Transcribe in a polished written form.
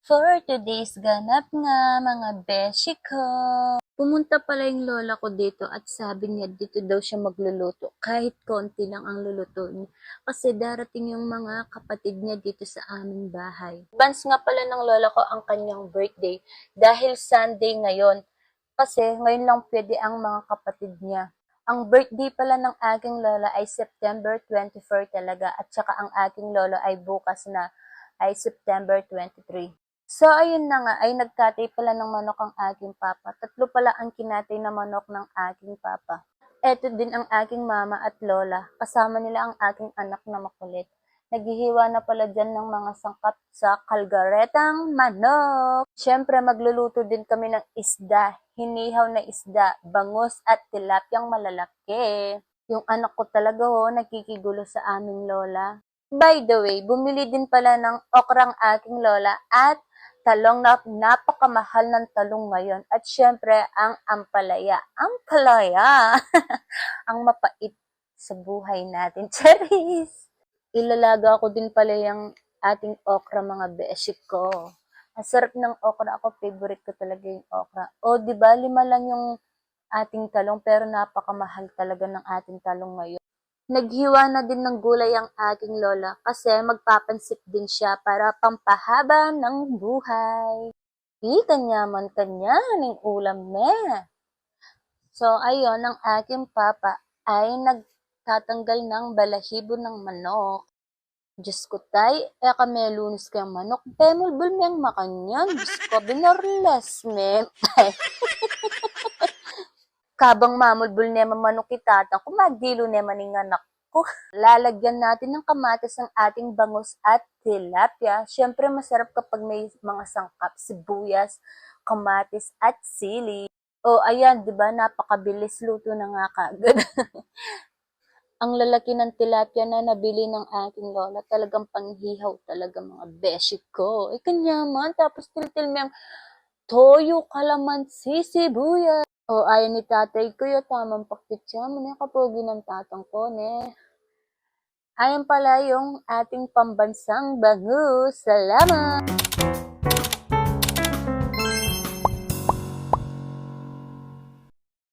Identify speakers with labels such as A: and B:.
A: For today's ganap nga mga beshi ko. Pumunta pala yung lola ko dito at sabi niya dito daw siya magluluto. Kahit konti lang ang lulutuin. Kasi darating yung mga kapatid niya dito sa aming bahay. Advance nga pala ng lola ko ang kanyang birthday dahil Sunday ngayon. Kasi ngayon lang pwede ang mga kapatid niya. Ang birthday pala ng aking lola ay September 24 talaga at saka ang aking lolo ay bukas na ay September 23. So, ayun na nga, ay nagkatay pala ng manok ang aking papa. Tatlo pala ang kinatay na manok ng aking papa. Eto din ang aking mama at lola. Kasama nila ang aking anak na makulit. Naghihiwa na pala dyan ng mga sangkap sa kalgaretang manok. Siyempre, magluluto din kami ng isda, hinihaw na isda, bangus at tilapyang malalaki. Yung anak ko talaga nakikigulo sa aming lola. By the way, bumili din pala ng okrang aking lola at talong na napakamahal ng talong ngayon. At syempre, ang ampalaya. Ampalaya! Ang mapait sa buhay natin. Charis! Ilalaga ko din pala yung ating okra mga beshi ko. Ang sarap ng okra. Ako, favorite ko talaga yung okra. O, di ba, 5 lang yung ating talong pero napakamahal talaga ng ating talong ngayon. Naghiwa na din ng gulay ang aking lola kasi magpapansit din siya para pampahaba ng buhay. Di kanyaman kanyaning ulam me. So, ayun, ang aking papa ay nagtatanggal ng balahibo ng manok. Diyos ko tay, kami lunis kayang manok, pemulbul miyang makanyan. Diyos ko, binorles me. Kabang mamulbul nema manok itata, kumagdilo nema ning anak ko. Lalagyan natin ng kamatis ang ating bangus at tilapia. Siyempre masarap kapag may mga sangkap, sibuyas, kamatis at sili. O ayan, 'di ba? Napakabilis luto na nga kagad. Ang lalaki ng tilapia na nabili ng aking lola, talagang panghihaw talaga mga beshi ko. Kanyaman, tapos tiltil toyo, kalamansi, sibuyas. O ayon ni tatay ko yung tamang pakitsa mo na kapogi ng tatang ko, ne. Ayan pala yung ating pambansang bangus. Salamat!